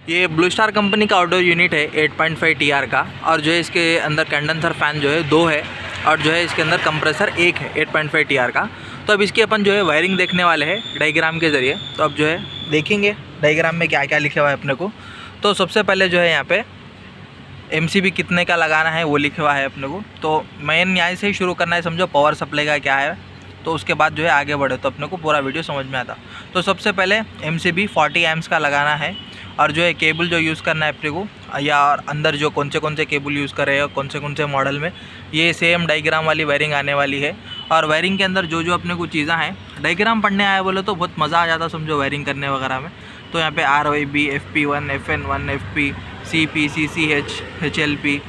ये blue star company का outdoor unit है 8.5 TR का, और जो है इसके अंदर कंडेंसर फ़ैन जो है 2 है, और जो है इसके अंदर कंप्रेसर 1 है 8.5 TR का। तो अब इसकी अपन जो है वायरिंग देखने वाले हैं डायग्राम के ज़रिए। तो अब जो है देखेंगे डायग्राम में क्या क्या लिखा हुआ है अपने को। तो सबसे पहले जो है यहाँ पे MCB कितने का लगाना है वो लिखा हुआ है अपने को। तो मेन यहाँ से ही शुरू करना है, समझो पावर सप्लाई का क्या है, तो उसके बाद जो है आगे बढ़े तो अपने को पूरा वीडियो समझ में आता। तो सबसे पहले MCB 40 एम्स का लगाना है, और जो है केबल जो यूज़ करना है अपने को, या अंदर जो कौन से केबल यूज़ कर रहे हैं कौन से मॉडल में, ये सेम डायग्राम वाली वायरिंग आने वाली है। और वायरिंग के अंदर जो अपने को चीज़ें हैं, डायग्राम पढ़ने आए बोले तो बहुत मज़ा आ जाता समझो वायरिंग करने वगैरह में। तो यहाँ पे RYB, FP1, FN1, FP, CP, CCH, HLP,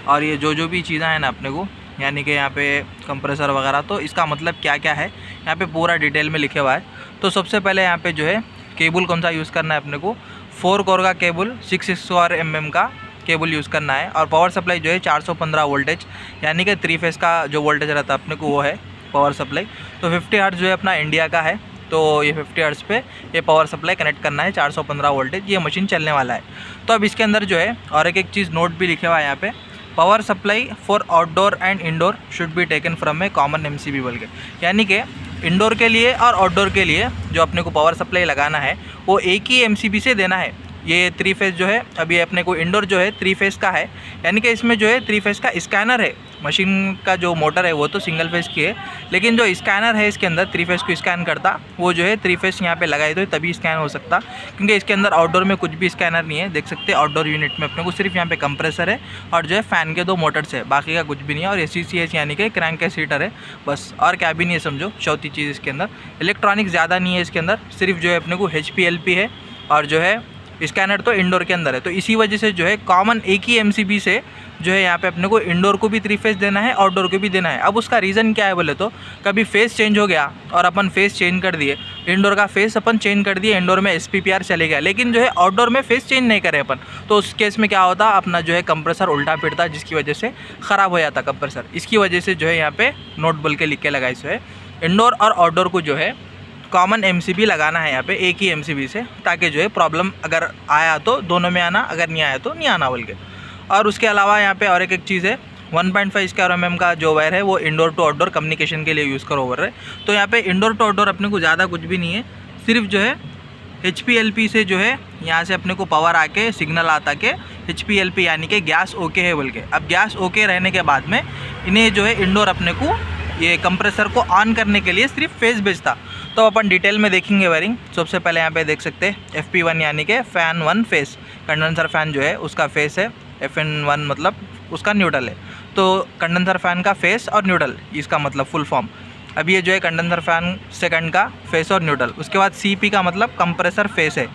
और ये जो भी चीज़ें हैं ना अपने को, यानी कि यहाँ पे कंप्रेसर वगैरह, तो इसका मतलब क्या क्या है यहाँ पे पूरा डिटेल में लिखे हुआ है। तो सबसे पहले यहाँ पे जो है केबल कौन सा यूज़ करना है अपने को, 4 कोर का केबल 6 mm का केबल यूज़ करना है। और पावर सप्लाई जो है 415 वोल्टेज, यानी कि 3 फेज़ का जो वोल्टेज रहता है अपने को वो है पावर सप्लाई। तो 50 हर्ट्ज़ जो है अपना इंडिया का है, तो ये 50 हर्ट्ज़ पे ये पावर सप्लाई कनेक्ट करना है, 415 वोल्टेज ये मशीन चलने वाला है। तो अब इसके अंदर जो है और एक चीज़ नोट भी लिखे हुआ है यहाँ पे, power supply for outdoor and indoor should be taken from A common MCB बोल के, यानी कि इंडोर के लिए और आउटडोर के लिए जो अपने को पावर सप्लाई लगाना है वो एक ही MCB से देना है। ये 3 फेज़ जो है, अभी अपने को इंडोर जो है 3 फेज़ का है, यानी कि इसमें जो है 3 फेज़ का स्कैनर है। मशीन का जो मोटर है वो तो सिंगल फेज़ की है, लेकिन जो स्कैनर है इसके अंदर 3 फेज़ को स्कैन करता, वो जो है 3 फेज़ यहाँ पे लगाए तो तभी स्कैन हो सकता, क्योंकि इसके अंदर आउटडोर में कुछ भी स्कैनर नहीं है। देख सकते हैं आउटडोर यूनिट में अपने को सिर्फ यहाँ पे कंप्रेसर है और जो है फ़ैन के 2 मोटर्स है, बाकी का कुछ भी नहीं है। और ये CCH यानी कि क्रैंक केस हीटर है बस, और क्या भी नहीं है समझो। चौथी चीज़ इसके अंदर इलेक्ट्रॉनिक ज़्यादा नहीं है इसके अंदर, सिर्फ जो है अपने को HPLP है, और जो है स्कैनर तो इंडोर के अंदर है। तो इसी वजह से जो है कॉमन एक ही MCB से जो है यहाँ पे अपने को इंडोर को भी 3 फेज़ देना है, आउटडोर को भी देना है। अब उसका रीज़न क्या है बोले तो, कभी फेज़ चेंज हो गया और अपन फेज़ चेंज कर दिए, इंडोर का फेज़ अपन चेंज कर दिए, इंडोर में SPPR चले गया, लेकिन जो है आउटडोर में फेज़ चेंज नहीं करे अपन, तो उस केस में क्या होता, अपना जो है कंप्रेसर उल्टा फिरता, जिसकी वजह से ख़राब हो जाता कंप्रेसर। इसकी वजह से जो है यहाँ पे नोट बोल के लिख के लगाई सो है, इंडोर और आउटडोर को जो है कॉमन MCB लगाना है यहाँ पे एक ही MCB से, ताकि जो है प्रॉब्लम अगर आया तो दोनों में आना, अगर नहीं आया तो नहीं आना बोल के। और उसके अलावा यहाँ पे और एक चीज़ है, 1.5 mm का जो वायर है वो इंडोर टू आउटडोर कम्युनिकेशन के लिए यूज़ करो ओवर है। तो यहाँ पे इंडोर टू आउटडोर अपने को ज़्यादा कुछ भी नहीं है, सिर्फ जो है HPLP से जो है यहाँ से अपने को पावर आके सिग्नल आता के HPLP यानी कि गैस ओके है बोल के। अब गैस ओके रहने के बाद में इन्हें जो है इंडोर अपने को ये कंप्रेसर को ऑन करने के लिए सिर्फ फेज़ भेजता। तो अपन डिटेल में देखेंगे वायरिंग। सबसे पहले यहाँ पे देख सकते हैं FP1 यानी कि फ़ैन 1 फेस, कंडेंसर फ़ैन जो है उसका फेस है, FN1 मतलब उसका न्यूट्रल है। तो कंडेंसर फ़ैन का फेस और न्यूट्रल, इसका मतलब फुल फॉर्म। अब ये जो है कंडेंसर फ़ैन सेकंड का फेस और न्यूट्रल। उसके बाद CP का मतलब कंप्रेसर फेस है,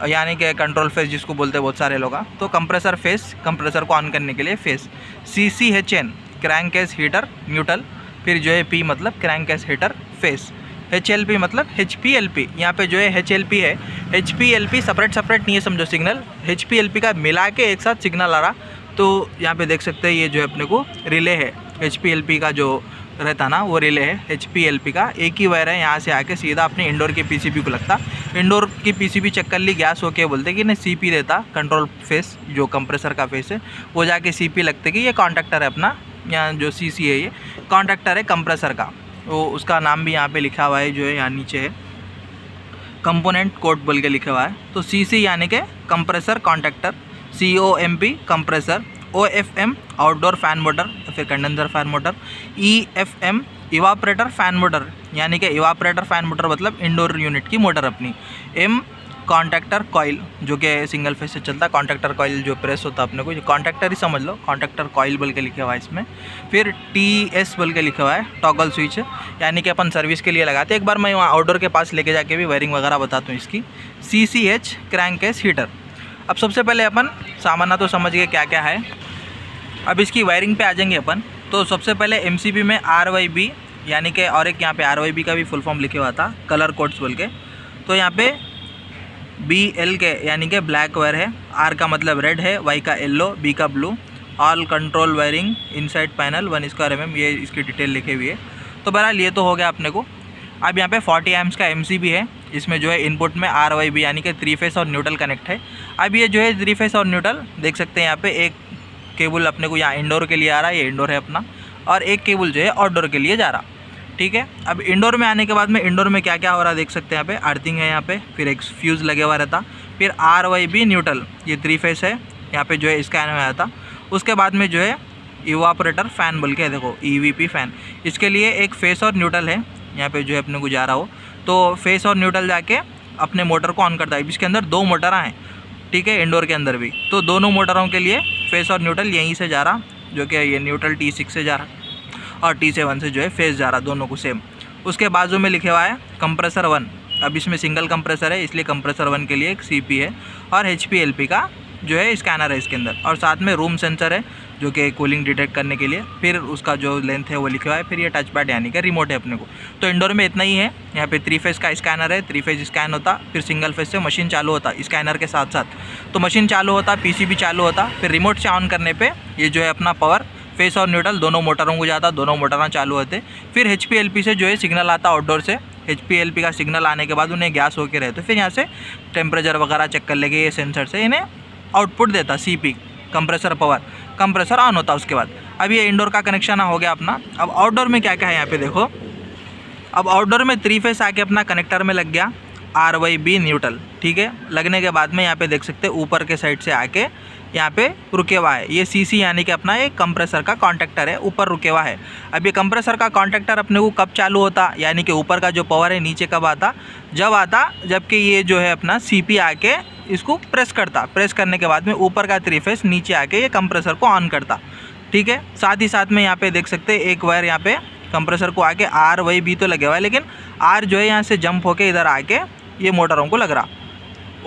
यानी कि कंट्रोल फेस जिसको बोलते हैं बहुत सारे लोग। तो कंप्रेसर फेस, कंप्रेसर को ऑन करने के लिए face. CCHN crank case heater neutral, फिर जो है P मतलब crank case heater face, HLP मतलब HPLP। यहाँ पे जो है HLP है, HPLP सेपरेट नहीं है समझो सिग्नल, HPLP का मिला के एक साथ सिग्नल आ रहा। तो यहाँ पे देख सकते हैं ये जो है अपने को रिले है, HPLP का जो रहता ना वो रिले है HPLP का, एक ही वायर है, यहाँ से आके सीधा अपने इंडोर के PCB को लगता। इंडोर की PCB चेक कर ली, गैस होके बोलते कि नहीं CP देता, कंट्रोल फेस जो कंप्रेसर का फेस है वो जाके CP लगते कि ये कॉन्टैक्टर है अपना, यहाँ जो CC है ये कॉन्टैक्टर है कंप्रेसर का। वो उसका नाम भी यहाँ पे लिखा हुआ है, जो है यहाँ नीचे है कंपोनेंट कोड बोल के लिखा हुआ है। तो CC यानी कि compressor contactor, COMP compressor, OFM outdoor fan motor, फिर condenser fan motor, EFM evaporator fan motor, यानी कि इवापरेटर फैन मोटर मतलब इंडोर यूनिट की मोटर अपनी, M कॉन्टैक्टर कॉइल जो कि सिंगल फेस से चलता, कॉन्टैक्टर कॉइल जो प्रेस होता है अपने को, कॉन्टैक्टर ही समझ लो, कॉन्टैक्टर कॉइल बोल के लिखा हुआ है इसमें। फिर TS बोल के लिखा हुआ है टॉगल स्विच, यानी कि अपन सर्विस के लिए लगाते हैं। एक बार मैं वहाँ आउटडोर के पास लेके जाके भी वायरिंग वगैरह बताता हूँ इसकी। CCH crank case heater. अब सबसे पहले अपन सामान्य तो समझ गए क्या क्या है, अब इसकी वायरिंग पे आ जाएंगे अपन। तो सबसे पहले MCB में RYB यानी कि, और एक यहाँ पे RYB का भी फुल फॉर्म लिखे हुआ था कलर कोड्स बोल के। तो यहाँ पे BL के यानी कि ब्लैक वायर है, R का मतलब रेड है, Y का येलो, B का blue. All control wiring inside panel 1 square mm, ये इसकी डिटेल लिखी हुई है। तो बहरहाल ये तो हो गया अपने को। अब यहाँ पे 40 एम्स का MCB है, इसमें जो है इनपुट में RYB यानी कि 3 फेस और न्यूट्रल कनेक्ट है। अब ये जो है 3 फेस और न्यूट्रल देख सकते हैं यहाँ पे एक केबल अपने को यहाँ इंडोर के लिए आ रहा है, ये इंडोर है अपना, और एक केबल जो है आउटडोर के लिए जा रहा। ठीक है, अब इंडोर में आने के बाद में इंडोर में क्या क्या हो रहा है देख सकते हैं। यहाँ पे अर्थिंग है, यहाँ पे फिर एक फ्यूज़ लगे हुआ रहता, फिर RYB न्यूट्रल, ये 3 फेस है, यहाँ पे जो है स्कैन में आया था। उसके बाद में जो है इवापोरेटर फ़ैन बोल के देखो EVP फ़ैन, इसके लिए एक फेस और न्यूट्रल है, यहाँ पे जो है अपने को जा रहा हो तो फेस और न्यूट्रल जाके अपने मोटर को ऑन करता है। इसके अंदर 2 मोटर हैं, ठीक है, इंडोर के अंदर भी, तो दोनों मोटरों के लिए फेस और न्यूट्रल यहीं से जा रहा, जो कि ये न्यूट्रल T6 से जा रहा और T7 से जो है फेस जा रहा, दोनों को सेम। उसके बाजू में लिखे हुआ है कंप्रेसर 1, अब इसमें सिंगल कंप्रेसर है इसलिए कंप्रेसर 1 के लिए एक CP है और HPLP का जो है स्कैनर है इसके अंदर, और साथ में रूम सेंसर है जो कि कूलिंग डिटेक्ट करने के लिए, फिर उसका जो लेंथ है वो लिखा हुआ है, फिर ये टच पैड यानी कि रिमोट है अपने को। तो इंडोर में इतना ही है। यहाँ पे 3 फेस का स्कैनर है, 3 फेस स्कैन होता, फिर सिंगल फेस से मशीन चालू होता स्कैनर के साथ साथ, तो मशीन चालू होता, PCB चालू होता, फिर रिमोट से ऑन करने पर ये जो है अपना पावर फेस और न्यूट्रल दोनों मोटरों को जाता, दोनों मोटर चालू होते, फिर HPLP से जो है सिग्नल आता आउटडोर से। HPLP का सिग्नल आने के बाद उन्हें गैस होके रहते, फिर यहाँ से टेम्परेचर वगैरह चेक कर लेके ये सेंसर से इन्हें आउटपुट देता CP compressor power, compressor on होता उसके बाद। अब ये इंडोर का कनेक्शन हो गया अपना। अब आउटडोर में क्या क्या है यहाँ पे देखो, अब आउटडोर में 3 फेस आके अपना कनेक्टर में लग गया RYB न्यूट्रल, ठीक है। लगने के बाद में यहाँ पे देख सकते हैं ऊपर के साइड से आके यहाँ पे रुके हुआ है, ये CC यानी कि अपना एक कंप्रेसर का कॉन्टेक्टर है, ऊपर रुके हुआ है। अब ये कंप्रेसर का कॉन्टेक्टर अपने को कब चालू होता, यानी कि ऊपर का जो पावर है नीचे कब आता, जब आता जबकि ये जो है अपना CP आके इसको प्रेस करता, प्रेस करने के बाद में ऊपर का 3 फेस नीचे आके ये कंप्रेसर को ऑन करता, ठीक है। साथ ही साथ में यहाँ पे देख सकते हैं एक वायर यहाँ पे कंप्रेसर को आके RYB तो लगे हुआ है, लेकिन R जो है यहाँ से जंप होके इधर आके ये मोटरों को लग रहा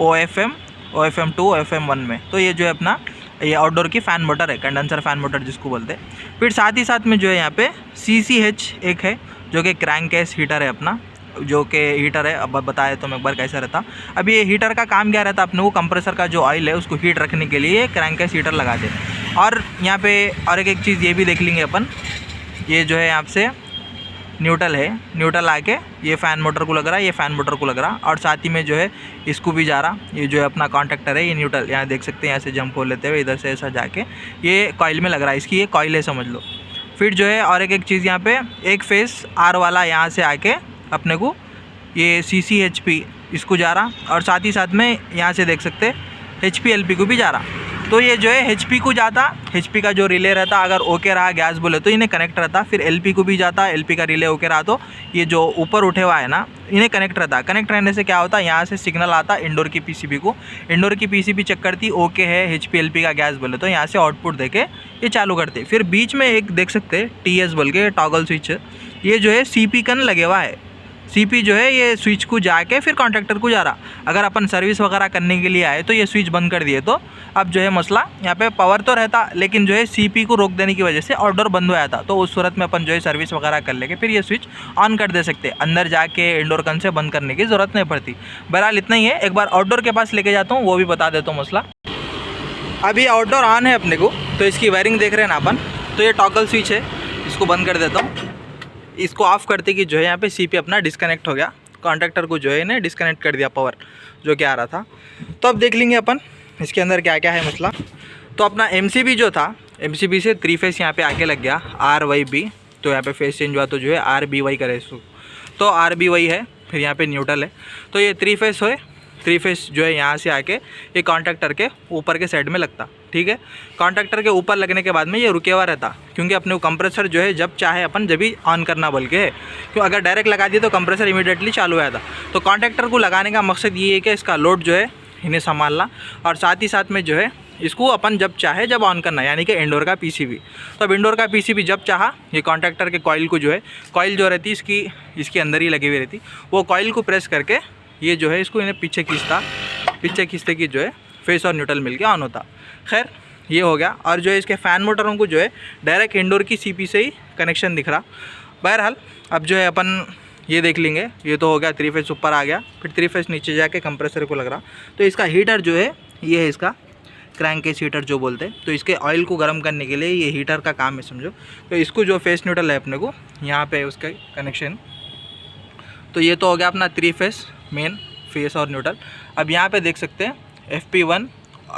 OFM 2 OFM 1 में। तो ये जो है अपना ये आउटडोर की फ़ैन मोटर है, कंडेंसर फ़ैन मोटर जिसको बोलते हैं। फिर साथ ही साथ में जो है यहाँ पे CCH एक है जो कि क्रैंक केस हीटर है अपना, जो कि हीटर है, अब बताया तो मैं एक बार कैसा रहता। अब ये हीटर का काम क्या रहता, अपने को कंप्रेसर का जो ऑयल है उसको हीट रखने के लिए क्रैंक केस हीटर लगाते। और यहाँ पे और एक चीज़ ये भी देख लेंगे अपन, ये जो है यहाँ से न्यूट्रल है, न्यूट्रल आके ये फ़ैन मोटर को लग रहा है, ये फ़ैन मोटर को लग रहा, और साथ ही में जो है इसको भी जा रहा, ये जो है अपना कॉन्टेक्टर है, ये न्यूट्रल यहाँ देख सकते हैं, यहाँ से जंप हो लेते हुए इधर से ऐसा जाके ये कॉइल में लग रहा है, इसकी ये कॉइल है समझ लो। फिर जो है और एक चीज़ यहाँ पे एक फेस R वाला यहाँ से आके अपने को ये CCHP इसको जा रहा, और साथ ही साथ में यहाँ से देख सकते HPLP को भी जा रहा। तो ये जो है HP को जाता, HP का जो रिले रहता अगर ओके रहा गैस बोले तो इन्हें कनेक्ट रहता, फिर LP को भी जाता, LP का रिले ओके रहा तो ये जो ऊपर उठे हुआ है ना इन्हें कनेक्ट रहता। कनेक्ट रहने से क्या होता है, यहाँ से सिग्नल आता इंडोर की PCB को, इंडोर की PCB चेक करती ओके है HPLP का गैस बोले तो यहाँ से आउटपुट देके ये चालू करते। फिर बीच में एक देख सकते TS बोल के टॉगल स्विच, ये जो है CP कन लगे हुआ है, CP जो है ये स्विच को जाके फिर कॉन्ट्रैक्टर को जा रहा। अगर अपन सर्विस वगैरह करने के लिए आए तो ये स्विच बंद कर दिए तो अब जो है मसला यहाँ पे पावर तो रहता, लेकिन जो है CP को रोक देने की वजह से आउटडोर बंद हो जाता। तो उस सूरत में अपन जो है सर्विस वगैरह कर लेके फिर ये स्विच ऑन कर दे सकते, अंदर जाके इंडोर कन से बंद करने की ज़रूरत नहीं पड़ती। बहरहाल इतना ही है, एक बार आउटडोर के पास लेके जाता हूँ, वो भी बता देता हूँ मसला। अभी आउटडोर ऑन है अपने को, तो इसकी वायरिंग देख रहे हैं ना अपन, तो ये टॉगल स्विच है, इसको बंद कर देता हूँ। इसको ऑफ़ करते कि जो है यहाँ पे CP अपना डिस्कनेक्ट हो गया, कॉन्ट्रैक्टर को जो है इन्हें डिस्कनेक्ट कर दिया पावर जो कि आ रहा था। तो अब देख लेंगे अपन इसके अंदर क्या क्या है मसला। तो अपना MCB जो था, MCB से 3 फेस यहाँ पे आके लग गया RYB, तो यहाँ पे फेस चेंज हुआ तो जो है RBY करे इसको, तो RBY है, फिर यहाँ पे न्यूट्रल है, तो ये 3 फेस है। 3 फेस जो है यहाँ से आके ये कॉन्ट्रैक्टर के ऊपर के साइड में लगता, ठीक है। कॉन्ट्रैक्टर के ऊपर लगने के बाद में ये रुके हुआ रहता, क्योंकि अपने को कंप्रेसर जो है जब चाहे अपन जब भी ऑन करना बोल के है, क्यों अगर डायरेक्ट लगा दिए तो कंप्रेसर इमीडिएटली चालू हो जाता। तो कॉन्ट्रैक्टर को लगाने का मकसद ये है कि इसका लोड जो है इन्हें संभालना, और साथ ही साथ में जो है इसको अपन जब चाहे जब ऑन करना, यानी कि इंडोर का PCB। तो अब इंडोर का PCB जब चाहा ये कॉन्ट्रैक्टर के कॉइल को जो है, कॉइल जो रहती इसके अंदर ही लगी हुई रहती, वो कॉइल को प्रेस करके ये जो है इसको इन्हें पीछे खींचता, पीछे खींचते कि जो है फेस और न्यूट्रल मिलके ऑन होता। खैर ये हो गया, और जो है इसके फ़ैन मोटरों को जो है डायरेक्ट इंडोर की CP से ही कनेक्शन दिख रहा। बहरहाल अब जो है अपन ये देख लेंगे, ये तो हो गया 3 फेस ऊपर आ गया, फिर 3 फेस नीचे जाके कंप्रेसर को लग रहा। तो इसका हीटर जो है ये है इसका क्रैंक केस हीटर जो बोलते हैं, तो इसके ऑयल को गर्म करने के लिए ये हीटर का काम है समझो। तो इसको जो फेस न्यूट्रल है अपने को यहाँ पे उसका कनेक्शन, तो ये तो हो गया अपना 3 फेस मेन, फेस और न्यूट्रल। अब यहाँ पे देख सकते हैं FP1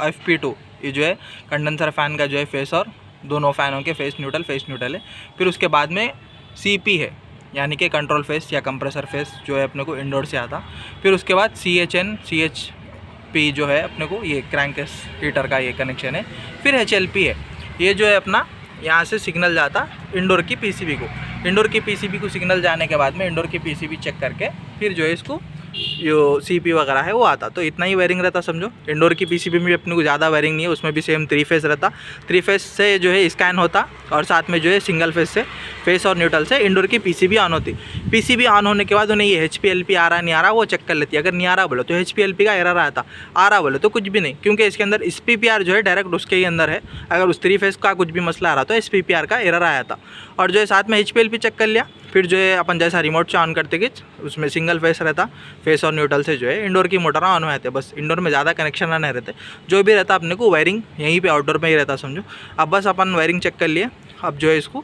FP2 ये जो है कंडेंसर फ़ैन का जो है फेस और दोनों फ़ैनों के फेस न्यूट्रल है। फिर उसके बाद में CP है यानी कि कंट्रोल फेस या कंप्रेसर फेस जो है अपने को इंडोर से आता। फिर उसके बाद CHP जो है अपने को ये क्रैंकेस हीटर का ये कनेक्शन है। फिर HLP है, ये जो है अपना यहाँ से सिग्नल जाता इंडोर की PCB को। इंडोर की PCB को सिग्नल जाने के बाद में इंडोर की PCB चेक करके फिर जो है इसको जो CP वगैरह है वो आता। तो इतना ही वायरिंग रहता समझो। इंडोर की PCB में अपने को ज़्यादा वायरिंग नहीं है, उसमें भी सेम 3 फेस रहता। 3 फेस से जो है स्कैन होता और साथ में जो है सिंगल फेस से फेस और न्यूट्रल से इंडोर की PCB ऑन होती। PCB ऑन होने के बाद उन्हें ये HPLP आ रहा नहीं आ रहा वो चेक कर लेती है। अगर नहीं आ रहा बोलो तो HPLP का एरर आता, आ रहा बोलो तो कुछ भी नहीं, क्योंकि इसके अंदर SPPR जो है डायरेक्ट उसके ही अंदर है। अगर उस 3 फेस का कुछ भी मसला आ रहा तो SPPR का एरर आया था। और जो है साथ में HPLP चेक कर लिया। फिर जो है अपन जैसा रिमोट से ऑन करते कि उसमें सिंगल फेस रहता, फेस और न्यूट्रल से जो है इंडोर की मोटर ऑन हो जाते। बस इंडोर में ज़्यादा कनेक्शन नहीं रहते, जो भी रहता अपने को वायरिंग यहीं पे आउटडोर में ही रहता समझो। अब बस अपन वायरिंग चेक कर लिए, अब जो है इसको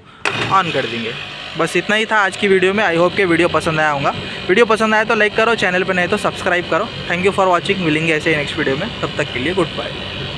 ऑन कर देंगे। बस इतना ही था आज की वीडियो में। आई होप कि वीडियो पसंद आया होगा। वीडियो पसंद आया तो लाइक करो, चैनल पर नहीं तो सब्सक्राइब करो। Thank you for watching. मिलेंगे ऐसे ही नेक्स्ट वीडियो में, तब तक के लिए गुड बाय।